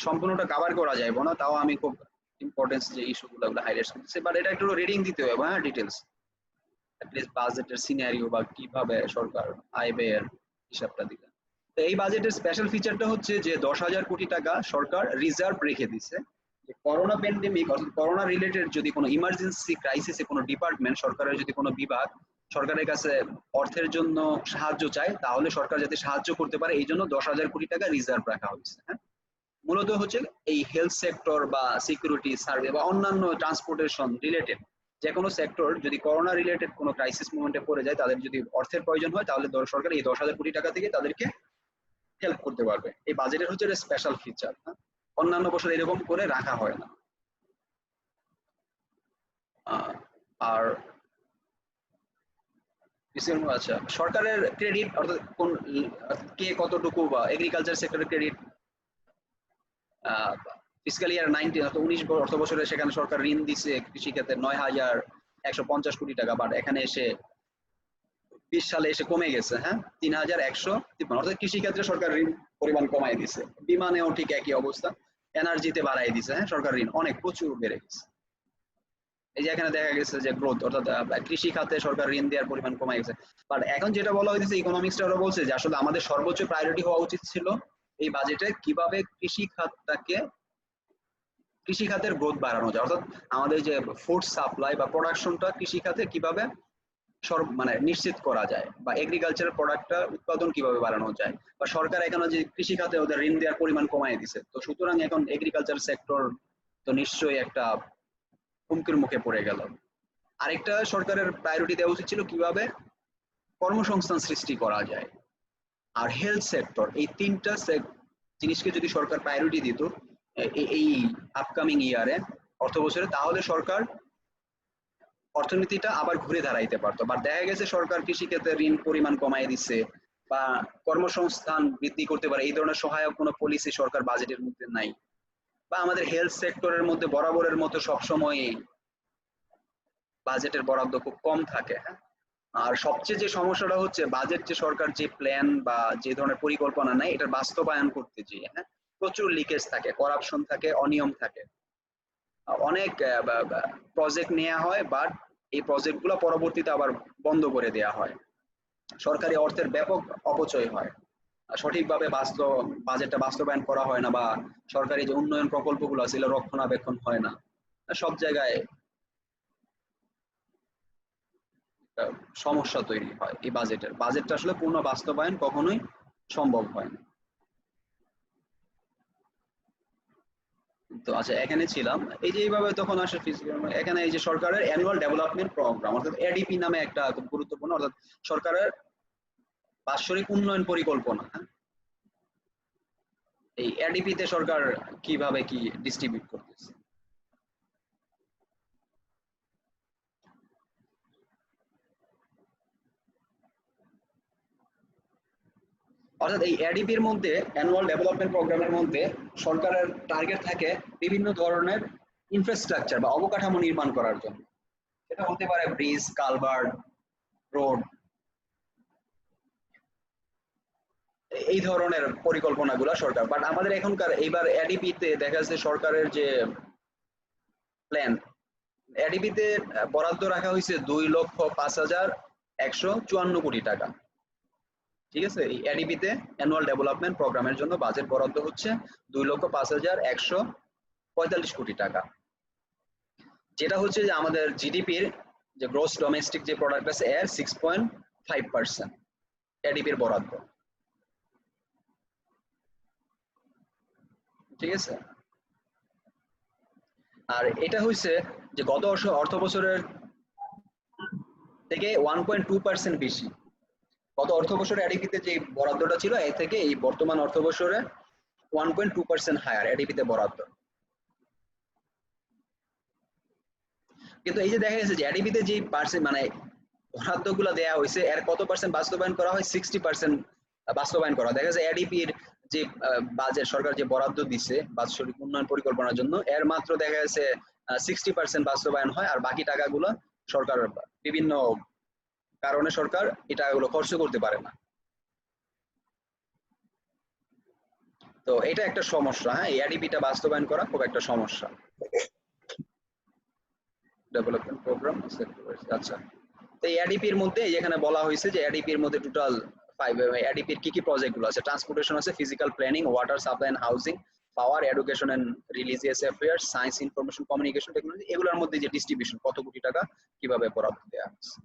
সম্পূর্ণটা কভার করা যাবে না, তাও আমি খুব ইম্পর্টেন্স যে ইস্যুগুলো হাইলাইট করতেছি, বাট এটা একটু রিডিং দিতে হবে, হ্যাঁ, ডিটেলস অ্যাটলিস্ট বাজেটের সিনারিও বা কিভাবে সরকার আয় ব্যয়ের হিসাবটা দিবে। তো এই বাজেটের স্পেশাল ফিচারটা হচ্ছে যে 10,000 কোটি টাকা সরকার রিজার্ভ রেখে দিছে, যে করোনা প্যান্ডেমিক অর্থাৎ করোনা রিলেটেড যদি কোনো ইমার্জেন্সি ক্রাইসিসে কোনো ডিপার্টমেন্ট সরকারের যদি কোনো বিভাগ সরকারের কাছে অর্থের জন্য সাহায্য চায়, তাহলে সরকার যাতে সাহায্য করতে পারে এই জন্য 10,000 কোটি টাকা রিজার্ভ রাখা হয়েছে। হ্যাঁ, মূলত হচ্ছে এই হেলথ সেক্টর বা সিকিউরিটি সার্ভে বা অন্যান্য ট্রান্সপোর্টেশন রিলেটেড যে কোনো সেক্টর যদি করোনা রিলেটেড কোনো ক্রাইসিস মুভমেন্টে পড়ে যায়, তাদের যদি অর্থের প্রয়োজন হয়, তাহলে সরকার এই 10,000 কোটি টাকা থেকে তাদেরকে হেল্প করতে পারবে। এই বাজেটের হচ্ছে স্পেশাল ফিচার, অন্যান্য বছর এরকম করে রাখা হয় না। আর আচ্ছা, সরকারের ক্রেডিট অর্থাৎ কোন কে কতটুকু বা এগ্রিকালচার সেক্টরের ক্রেডিট ফিসক্যাল ইয়ার 19 অর্থাৎ 19 অর্থ বছরে সেখানে সরকার ঋণ দিছে কৃষি ক্ষেত্রে 9,150 কোটি টাকা, বাট এখানে এসে 20 সালে এসে কমে গেছে, হ্যাঁ, 3,153, অর্থাৎ কৃষি ক্ষেত্রে সরকার ঋণ পরিমাণ কমাই দিছে। বিমানেও ঠিক একই অবস্থা, এনার্জিতে বাড়াই দিছে, হ্যাঁ, সরকার ঋণ অনেক প্রচুর বেড়ে গেছে। এই যে এখানে দেখা গেছে যে গ্রোথ অর্থাৎ কৃষি খাতে সরকার ঋণ দেওয়ার পরিমাণ কমে গেছে। বাট এখন যেটা বলা হয়েছে ইকোনমিক্সটা বলছে যে আসলে আমাদের সর্বোচ্চ প্রায়োরিটি হওয়া উচিত ছিল এই বাজেটে কিভাবে কৃষি খাতের গ্রোথ বাড়ানো যায়, অর্থাৎ আমাদের যে ফুড সাপ্লাই বা প্রোডাকশনটা কৃষি খাতে কিভাবে মানে নিশ্চিত করা যায়, বা এগ্রিকালচার প্রোডাক্টটা উৎপাদন কিভাবে বাড়ানো যায়, বা সরকার এখানে যে কৃষি খাতে ওদের ঋণ দেওয়ার পরিমাণ কমাই দিছে, তো সুতরাং এখন এগ্রিকালচার সেক্টর তো নিশ্চয়ই একটা হুমকির মুখে পড়ে গেল। আরেকটা সরকারের প্রায়োরিটি দেওয়া উচিত ছিল কিভাবে কর্মসংস্থান সৃষ্টি করা যায়। আর হেলথ সেক্টর, এই তিনটা জিনিসকে যদি সরকার প্রায়োরিটি দিত এই আপকামিং ইয়ারে অর্থ বছরে, তাহলে সরকার অর্থনীতিটা আবার ঘুরে দাঁড়াইতে পারতো। বাট দেখা গেছে সরকার কৃষিক্ষেত্রে ঋণ পরিমাণ কমাই দিচ্ছে বা কর্মসংস্থান বৃদ্ধি করতে পারে এই ধরনের সহায়ক কোনো পলিসি সরকার বাজেটের মধ্যে নাই, বা আমাদের হেলথ সেক্টরের মধ্যে বরাবরের মতো সবসময় বাজেটের বরাদ্দ খুব কম থাকে। হ্যাঁ, আর সবচেয়ে যে সমস্যাটা হচ্ছে বাজেট যে সরকার যে প্ল্যান বা যে ধরনের পরিকল্পনা নেয় এটার বাস্তবায়ন করতে গিয়ে, হ্যাঁ, প্রচুর লিকেজ থাকে, করাপশন থাকে, অনিয়ম থাকে। অনেক প্রজেক্ট নেওয়া হয়, বাট এই প্রজেক্টগুলো পরবর্তীতে আবার বন্ধ করে দেওয়া হয়, সরকারি অর্থের ব্যাপক অপচয় হয়, সঠিকভাবে বাজেটটা বাস্তবায়ন করা হয় না, বা সরকারি যে উন্নয়ন প্রকল্পগুলো আছে এগুলো রক্ষণাবেক্ষণ হয় না। সব জায়গায় সমস্যা তৈরি হয়। এই বাজেটটা আসলে পূর্ণ বাস্তবায়ন কখনোই সম্ভব হয় না। তো আচ্ছা, এখানে ছিলাম এই যে এইভাবে তখন আসে এখানে এই যে সরকারের অ্যানুয়াল ডেভেলপমেন্ট প্রোগ্রাম অর্থাৎ এডিপি নামে একটা খুব গুরুত্বপূর্ণ, অর্থাৎ সরকারের বাৎসরিক উন্নয়ন পরিকল্পনা। এই এডিপি তে সরকার কিভাবে কি ডিস্ট্রিবিউট করতেছে। অর্থাৎ এই এডিপির মধ্যে অ্যানুয়াল ডেভেলপমেন্ট প্রোগ্রামের মধ্যে সরকারের টার্গেট থাকে বিভিন্ন ধরনের ইনফ্রাস্ট্রাকচার বা অবকাঠামো নির্মাণ করার জন্য। সেটা হতে পারে ব্রিজ, কালভার্ট, রোড, এই ধরনের পরিকল্পনাগুলো সরকার। বাট আমাদের এখনকার এইবার এডিপিতে দেখা যাচ্ছে সরকারের যে প্ল্যান, এডিপিতে বরাদ্দ রাখা হয়েছে 2,05,154 কোটি টাকা। ঠিক আছে, এই এডিপিতে অ্যানুয়াল ডেভেলপমেন্ট প্রোগ্রামের জন্য বাজেট বরাদ্দ হচ্ছে 2,05,145 কোটি টাকা, যেটা হচ্ছে যে আমাদের জিডিপির যে গ্রোস ডোমেস্টিক যে প্রোডাক্ট আছে এর 6.5% এডিপির বরাদ্দ। ঠিক আছে, আর এটা হচ্ছে যে গত অর্থ বছরের থেকে 1.2% বেশি। গত অর্থ বছরে এডিপিতে যে বরাদ্দটা ছিল এর থেকে এই বর্তমান অর্থ বছরে 1.2% হায়ার এডিপিতে বরাদ্দ। কিন্তু এই যে দেখা গেছে যে এডিপিতে যে পার্সেন্ট মানে বরাদ্দগুলো দেওয়া হয়েছে এর কত পার্সেন্ট বাস্তবায়ন করা হয়, 60% বাস্তবায়ন করা। দেখা যায় এডিপির যে বাজেট সরকার যে বরাদ্দ দিছে বাৎসরিক উন্নয়ন পরিকল্পনার জন্য এর মাত্র দেখা গেছে 60% বাস্তবায়ন হয়, আর বাকি টাকাগুলো সরকার বিভিন্ন কারণে সরকার এই টাকাগুলো খরচ করতে পারে না। তো এটা একটা সমস্যা, হ্যাঁ, এডিপিটা বাস্তবায়ন করা খুব একটা সমস্যা। ডেভেলপমেন্ট প্রোগ্রাম আচ্ছা, তো এই এডিপির মধ্যে এখানে বলা হয়েছে যে এডিপির মধ্যে টোটাল 5 এডিপির কি কি প্রজেক্ট গুলো আছে, ট্রান্সপোর্টেশন আছে, physical planning, water supply and housing, power, education and religious affairs, science, information communication technology, এগুলোর মধ্যে যে ডিস্ট্রিবিউশন কত কোটি টাকা কিভাবে বরাদ্দ দেওয়া হচ্ছে।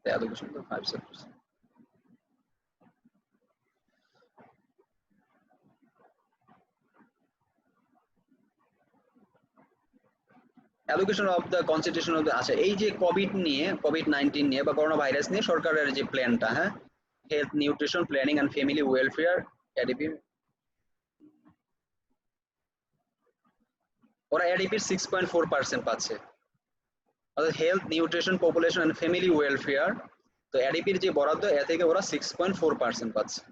এডুকেশন তো 5 sectors. Allocation of the concentration of the, আচ্ছা এই যে কোভিড-19 নিয়ে বা করোনা ভাইরাস নিয়ে সরকারের যে প্ল্যানটা, হ্যাঁ, health, nutrition, planning and family welfare, ADP, ওরা এডিপির 6.4% পাচ্ছে, অর্থাৎ health, nutrition, population and family welfare. তো এডিপির যে বরাদ্দ এ থেকে ওরা 6.4% পাচ্ছে।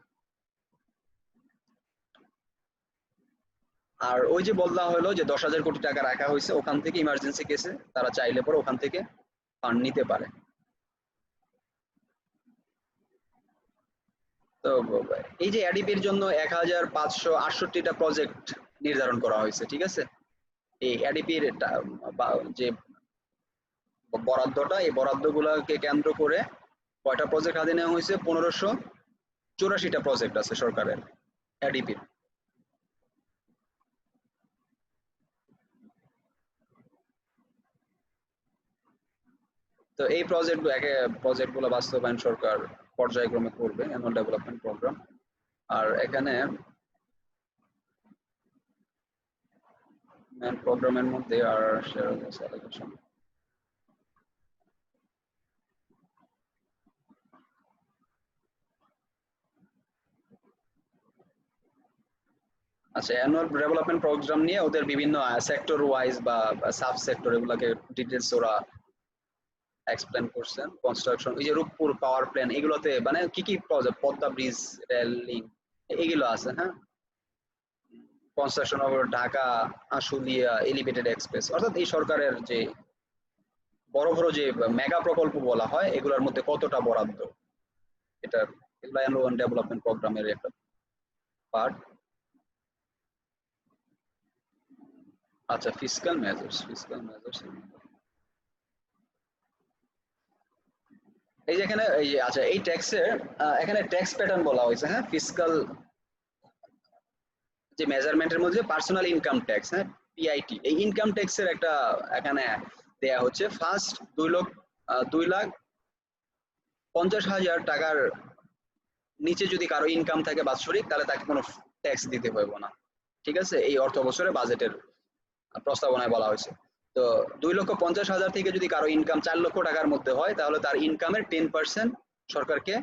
আর ওই যে বলা হলো যে 10,000 কোটি টাকা রাখা হয়েছে, ওখান থেকে ইমার্জেন্সি কেসে তারা চাইলে পরে ওখান থেকে ফান্ড নিতে পারে। তো এই যে এডিপির জন্য 1,568টা প্রজেক্ট নির্ধারণ করা হয়েছে, ঠিক আছে। এই এডিপির যে বরাদ্দটা, এই বরাদ্দগুলোকে কেন্দ্র করে কয়টা প্রজেক্ট হাতে নেওয়া হয়েছে, 1584টা প্রজেক্ট আছে সরকারের এডিপির। তো এই প্রজেক্টগুলো বাস্তবায়ন সরকার পর্যায়ক্রমে করবে, অ্যানুয়াল ডেভেলপমেন্ট প্রোগ্রাম। আর এখানে মেন প্রোগ্রামের মধ্যে আর শেয়ার অ্যালোকেশন, আচ্ছা অ্যানুয়াল ডেভেলপমেন্ট প্রোগ্রাম নিয়ে ওদের বিভিন্ন সেক্টর ওয়াইজ বা সাব সেক্টর এগুলোকে ডিটেলস ওরা এক্সপ্লেন করছেন। কনস্ট্রাকশন, এই যে রূপপুর পাওয়ার প্ল্যান্ট, এগুলোতে মানে কি কি project, Padma bridge, rail link, এগুলো আছে, হ্যাঁ। Construction of Dhaka Ashulia elevated express, অর্থাৎ এই সরকারের যে বড় বড় যে মেগা প্রকল্প বলা হয় এগুলোর মধ্যে কতটা বরাদ্দ, এটা এগুলো অ্যানুয়াল ডেভেলপমেন্ট প্রোগ্রামের একটা পার্ট। আচ্ছা ফিসক্যাল মেজার্স এই যে এখানে এই যে, আচ্ছা এই ট্যাক্সের এখানে ট্যাক্স প্যাটার্ন বলা হয়েছে, হ্যাঁ, ফিসক্যাল যে মেজারমেন্টের মধ্যে পার্সোনাল ইনকাম ট্যাক্স, হ্যাঁ, পিআইটি, এই ইনকাম ট্যাক্সের একটা এখানে দেয়া হচ্ছে। ফার্স্ট 2,50,000 টাকার নিচে যদি কারো ইনকাম থাকে বাৎসরিক, তাহলে তাকে কোনো ট্যাক্স দিতে হইব না, ঠিক আছে। এই অর্থ বছরে বাজেটের প্রস্তাবনায় বলা হয়েছে। তো 2,50,000 থেকে যদি কারো ইনকাম 4 লক্ষ টাকার মধ্যে হয়, তাহলে তার ইনকামের 10% সরকারকে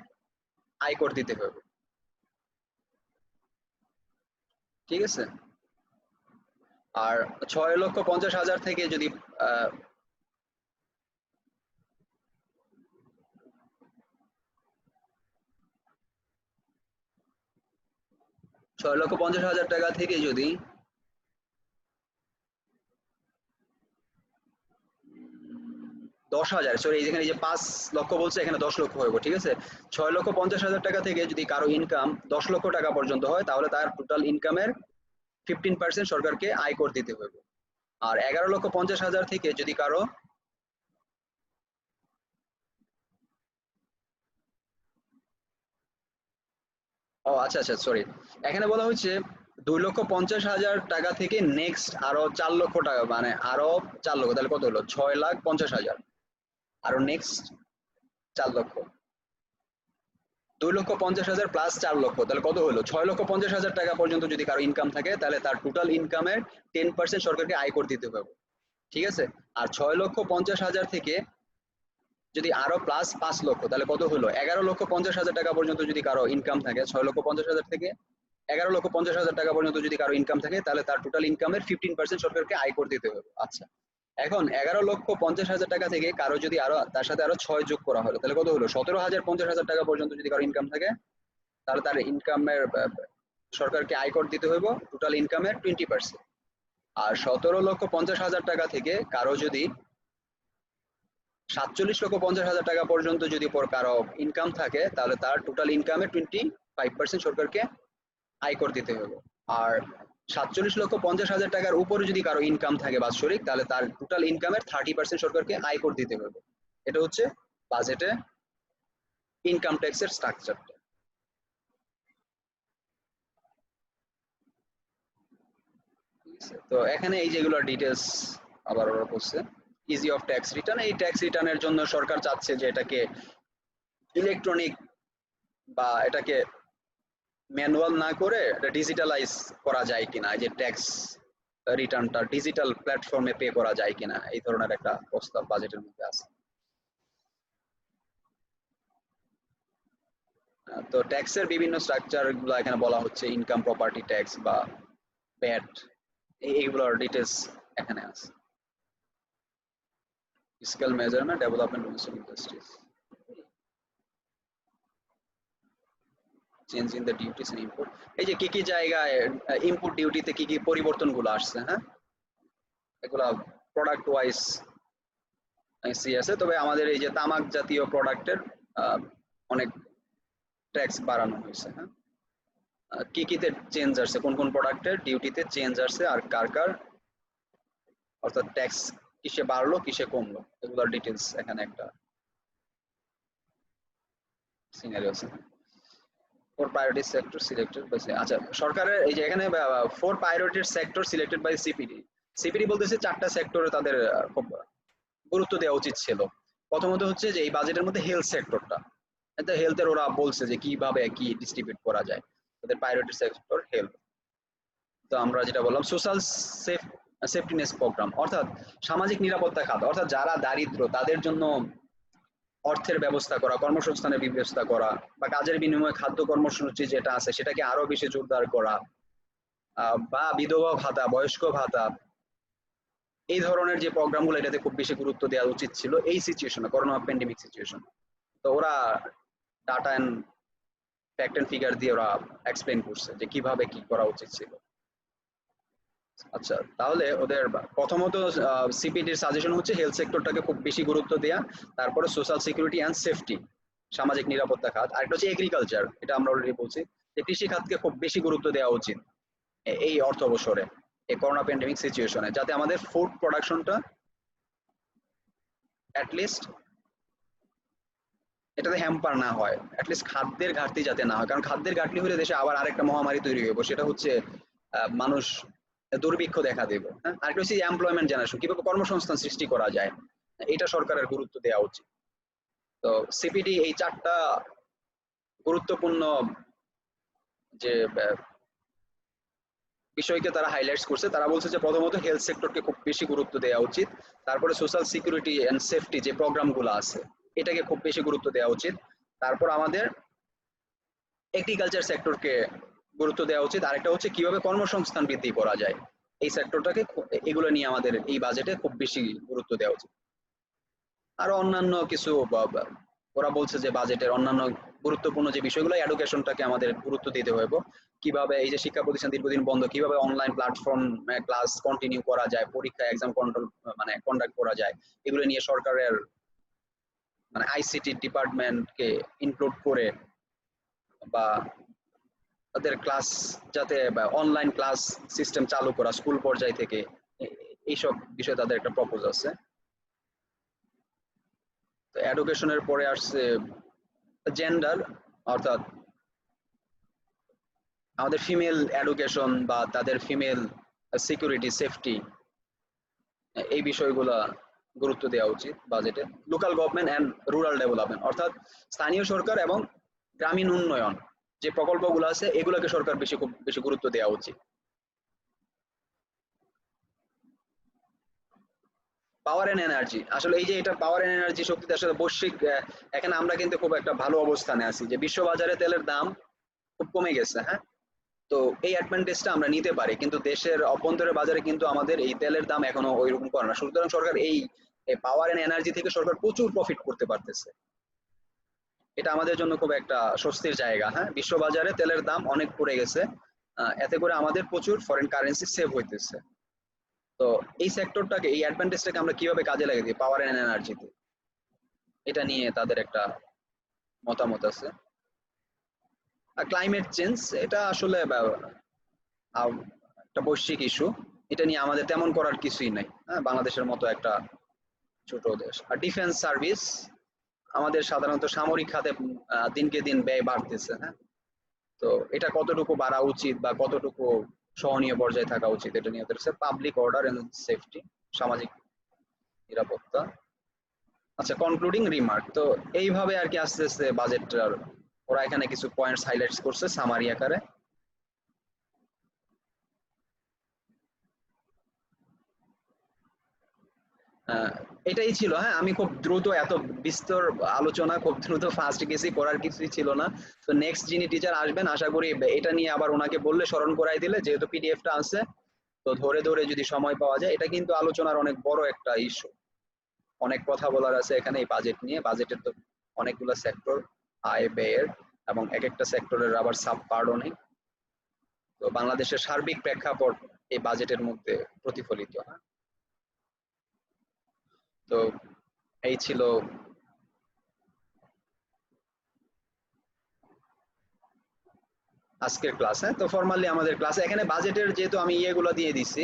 আয়কর দিতে হবে, ঠিক আছে। আর 6,50,000 থেকে যদি 6,50,000 টাকা থেকে যদি 10,000, সরি যেখানে এই যে 5 লক্ষ বলছে এখানে 10 লক্ষ হইব, ঠিক আছে। 6,50,000 টাকা থেকে যদি কারো ইনকাম 10 লক্ষ টাকা পর্যন্ত হয়, তাহলে তার টোটাল ইনকামের 15% সরকারকে আয়কর দিতে হইব। আর 11,50,000 থেকে যদি কারো, ও আচ্ছা আচ্ছা সরি, এখানে বলা হচ্ছে 2,50,000 টাকা থেকে নেক্সট আরো 4 লক্ষ টাকা, মানে আরো 4 লক্ষ, তাহলে কত হলো, 6,50,000, আরো নেক্সট 4 লক্ষ, 2,50,000 প্লাস 4 লক্ষ, তাহলে কত হলো, 6,50,000 টাকা পর্যন্ত যদি কারো ইনকাম থাকে, তাহলে তার টোটাল ইনকামের 10% সরকারকে আয়কর দিতে হবে, ঠিক আছে। আর 6,50,000 থেকে যদি আরো প্লাস 5 লক্ষ, তাহলে কত হলো, 11,50,000 টাকা পর্যন্ত যদি কারো ইনকাম থাকে, 6,50,000 থেকে 11,50,000 টাকা পর্যন্ত যদি কারো ইনকাম থাকে, তাহলে তার টোটাল ইনকামের 15% সরকারকে আয়কর দিতে হবে। আচ্ছা, এখন 11,50,000 টাকা থেকে কারো যদি আরো তার সাথে আরো 6 যোগ করা হলো, তাহলে কত হলো, 17,50,000 টাকা পর্যন্ত যদি কারো ইনকাম থাকে, তাহলে তার ইনকামের সরকারকে আয়কর দিতে হইব টোটাল ইনকামের 20%। আর 17,50,000 টাকা থেকে কারো যদি 47,50,000 টাকা পর্যন্ত যদি কারো ইনকাম থাকে তাহলে তার টোটাল ইনকামে 25% সরকারকে আয়কর দিতে হবে। আর 47,50,000 টাকার উপরে যদি কারো ইনকাম থাকে বাৎসরিক তাহলে তার টোটাল ইনকামের 30% সরকারকে আয়কর দিতে হবে। এটা হচ্ছে বাজেটে ইনকাম ট্যাক্সের স্ট্রাকচারটা। তো এখানে এই যেগুলো ডিটেলস আবার ওরা বলছে ইজি অফ ট্যাক্স রিটার্ন। এই ট্যাক্স রিটার্নের জন্য সরকার চাচ্ছে যে এটাকে ইলেকট্রনিক বা এটাকে ম্যানুয়াল না করে এটা ডিজিটালাইজ করা যায় কিনা, যে ট্যাক্স রিটার্নটা ডিজিটাল প্ল্যাটফর্মে পে করা যায় কিনা, এই ধরনের একটা প্রস্তাব বাজেটের মধ্যে আছে। তো ট্যাক্সের বিভিন্ন স্ট্রাকচার গুলো এখানে বলা হচ্ছে, ইনকাম প্রপার্টি ট্যাক্স বা প্যাট, এইগুলোর ডিটেলস এখানে আছে। Fiscal measurement, development domestic industries, change in the duties and import. এই যে কি কি জায়গায় ইনপুট ডিউটিতে কি কি পরিবর্তনগুলো আসছে, হ্যাঁ এগুলা প্রোডাক্ট ওয়াইজ সি আছে। তবে আমাদের এই যে তামাক জাতীয় প্রোডাক্টের অনেক ট্যাক্স বাড়ানো হয়েছে, হ্যাঁ কি কিতে চেঞ্জ আসছে, কোন কোন প্রোডাক্টের ডিউটিতে চেঞ্জ আসছে আর কার কার অর্থাৎ ট্যাক্স কিসে বাড়লো কিসে কমলো, এগুলোর ডিটেলস এখানে একটা সিনারিও আছে। Four priority sector selected by, আচ্ছা সরকারের এই যে এখানে four priority sector selected by CPD. CPD বলতেছে 4টা সেক্টরে তাদের খুব গুরুত্ব দেওয়া উচিত ছিল। প্রথমত হচ্ছে যে এই বাজেটের মধ্যে হেলথ সেক্টরটা, হেলথের ওরা বলছে যে কিভাবে কি ডিস্ট্রিবিউট করা যায়, তাদের প্রায়োরিটি সেক্টর হেলথ। তো আমরা যেটা বললাম সোশ্যাল সেফটিনেস প্রোগ্রাম, অর্থাৎ সামাজিক নিরাপত্তা খাত, অর্থাৎ যারা দারিদ্র তাদের জন্য অর্থের ব্যবস্থা করা, কর্মসংস্থানের ব্যবস্থা করা, বা কাজের বিনিময়ে খাদ্য কর্মসূচি যেটা আছে সেটাকে আরো বেশি জোরদার করা, বা বিধবা ভাতা, বয়স্ক ভাতা, এই ধরনের যে প্রোগ্রামগুলো এটাতে খুব বেশি গুরুত্ব দেওয়া উচিত ছিল এই সিচুয়েশনে, করোনা প্যান্ডেমিক সিচুয়েশন। তো ওরা data and fact and figure দিয়ে ওরা এক্সপ্লেন করছে যে কিভাবে কি করা উচিত ছিল। আচ্ছা তাহলে ওদের প্রথমত সিপিডির সাজেশন হচ্ছে হেলথ সেক্টরটাকে খুব বেশি গুরুত্ব দেওয়া, তারপরে সোশ্যাল সিকিউরিটি অ্যান্ড সেফটি, সামাজিক নিরাপত্তা খাত, আর একটা হচ্ছে এগ্রিকালচার, এটা আমরা অলরেডি বলছি যে কৃষি খাতকে খুব বেশি গুরুত্ব দেওয়া উচিত এই অর্থ বছরে, এই করোনা প্যান্ডেমিক সিচুয়েশনে, যাতে আমাদের ফুড প্রোডাকশনটা অ্যাটলিস্ট এটাতে হ্যাম্পার না হয়, অ্যাটলিস্ট খাদ্যের ঘাটতি যাতে না হয়, কারণ খাদ্যের ঘাটতি হলে দেশে আবার আরেকটা মহামারী তৈরি হইব, সেটা হচ্ছে মানুষ দুর্ভিক্ষ দেখা দেবে। হ্যাঁ আরেকটা হচ্ছে এমপ্লয়মেন্ট জেনারেশন, কিভাবে কর্মসংস্থান সৃষ্টি করা যায়, এটা সরকারের গুরুত্ব দেওয়া উচিত। তো সিপিডি এই 4টা গুরুত্বপূর্ণ যে বিষয়কে তারা হাইলাইটস করছে। তারা বলছে যে প্রথমত হেলথ সেক্টরকে খুব বেশি গুরুত্ব দেওয়া উচিত, তারপরে সোশ্যাল সিকিউরিটি এন্ড সেফটি যে প্রোগ্রামগুলো আছে এটাকে খুব বেশি গুরুত্ব দেওয়া উচিত, তারপর আমাদের এগ্রিকালচার সেক্টরকে গুরুত্ব দেওয়া উচিত, আরেকটা হচ্ছে কিভাবে কর্মসংস্থান বৃদ্ধি করা যায় এই সেক্টরটাকে, এগুলো নিয়ে আমাদের এই বাজেটে খুব বেশি গুরুত্ব দেওয়া উচিত। আরো অন্যান্য কিছু ওরা বলছে যে বাজেটের অন্যান্য গুরুত্বপূর্ণ যে বিষয়গুলো, এডুকেশনটাকে আমাদের গুরুত্ব দিতে হবে, কিভাবে এই যে শিক্ষা প্রতিষ্ঠান দীর্ঘদিন বন্ধ, কিভাবে অনলাইন প্ল্যাটফর্ম ক্লাস কন্টিনিউ করা যায়, পরীক্ষা এক্সাম কন্ট্রোল মানে কন্ডাক্ট করা যায়, এগুলো নিয়ে সরকারের মানে আইসিটি ডিপার্টমেন্টকে ইনক্লুড করে, বা তাদের ক্লাস যাতে অনলাইন ক্লাস সিস্টেম চালু করা স্কুল পর্যায় থেকে, এইসব বিষয়ে তাদের একটা প্রপোজ আছে। তো এডুকেশনের পরে আসছে জেন্ডার, অর্থাৎ আমাদের ফিমেল এডুকেশন বা তাদের ফিমেল সিকিউরিটি সেফটি, এই বিষয়গুলা গুরুত্ব দেওয়া উচিত বাজেটে। Local government and rural development, অর্থাৎ স্থানীয় সরকার এবং গ্রামীণ উন্নয়ন যে প্রকল্পগুলো আছে এগুলোকে সরকার খুব বেশি গুরুত্ব দেওয়া উচিত। পাওয়ার এন্ড এনার্জি, আসলে এই যে এটা পাওয়ার এন্ড এনার্জি শক্তিতে আসলে বৈশ্বিক এখানে আমরা কিন্তু খুব একটা ভালো অবস্থানে আছি, যে বিশ্ববাজারে তেলের দাম খুব কমে গেছে, হ্যাঁ তো এই অ্যাডভান্টেজটা আমরা নিতে পারি, কিন্তু দেশের অভ্যন্তরের বাজারে কিন্তু আমাদের এই তেলের দাম এখনো ওইরকম করে না, সুতরাং সরকার এই পাওয়ার এন্ড এনার্জি থেকে সরকার প্রচুর প্রফিট করতে পারতেছে, এটা আমাদের জন্য খুব একটা স্বস্তির জায়গা। হ্যাঁ বিশ্ববাজারে তেলের দাম অনেক পড়ে গেছে, এতে করে আমাদের প্রচুর ফরেন কারেন্সি সেভ হইতেছে। তো এই সেক্টরটাকে, এই অ্যাডভান্টেজটাকে আমরা কিভাবে কাজে লাগিয়ে দিই পাওয়ার এন্ড এনার্জিতে, এটা নিয়ে তাদের একটা মতামত আছে। আর ক্লাইমেট চেঞ্জ এটা আসলে একটা বৈশ্বিক ইস্যু, এটা নিয়ে আমাদের তেমন করার কিছুই নাই। হ্যাঁ, বাংলাদেশের মতো একটা ছোট দেশ। আর ডিফেন্স সার্ভিস আমাদের সাধারণত সামরিক খাতে দিনকে দিন ব্যয় বাড়তেছে। হ্যাঁ, তো এটা কতটুকু বাড়া উচিত বা কতটুকু সহনীয় পর্যায়ে থাকা উচিত এটা নিয়ে পাবলিক অর্ডার এন্ড সেফটি, সামাজিক নিরাপত্তা। আচ্ছা, কনক্লুডিং রিমার্ক। তো এইভাবে আর কি আস্তে আস্তে বাজেটটার ওরা এখানে কিছু পয়েন্টস হাইলাইটস করছে সামারি আকারে। এটাই ছিল। হ্যাঁ, আমি খুব দ্রুত এত বিস্তর আলোচনা খুব দ্রুত ফার্স্ট গেছি, করার কিছুই ছিল না। তো নেক্সট যিনি টিচার আসবেন আশা করি এটা নিয়ে আবার ওনাকে বললে স্মরণ করাই দিলে, যেহেতু পিডিএফটা আছে তো ধরে ধরে যদি সময় পাওয়া যায়। এটা কিন্তু আলোচনার অনেক বড় একটা ইস্যু, অনেক কথা বলার আছে এখানে এই বাজেট নিয়ে। বাজেটের তো অনেকগুলো সেক্টর, আয় ব্যয়ের, এবং এক একটা সেক্টরের আবার সাব পার্টও নেই। তো বাংলাদেশের সার্বিক প্রেক্ষাপট এই বাজেটের মধ্যে প্রতিফলিত। হ্যাঁ, তো এই ছিল আজকের ক্লাস। হ্যাঁ, তো ফর্মালি আমাদের ক্লাসে এখানে বাজেটের যেহেতু আমি ইয়েগুলো দিয়ে দিছি,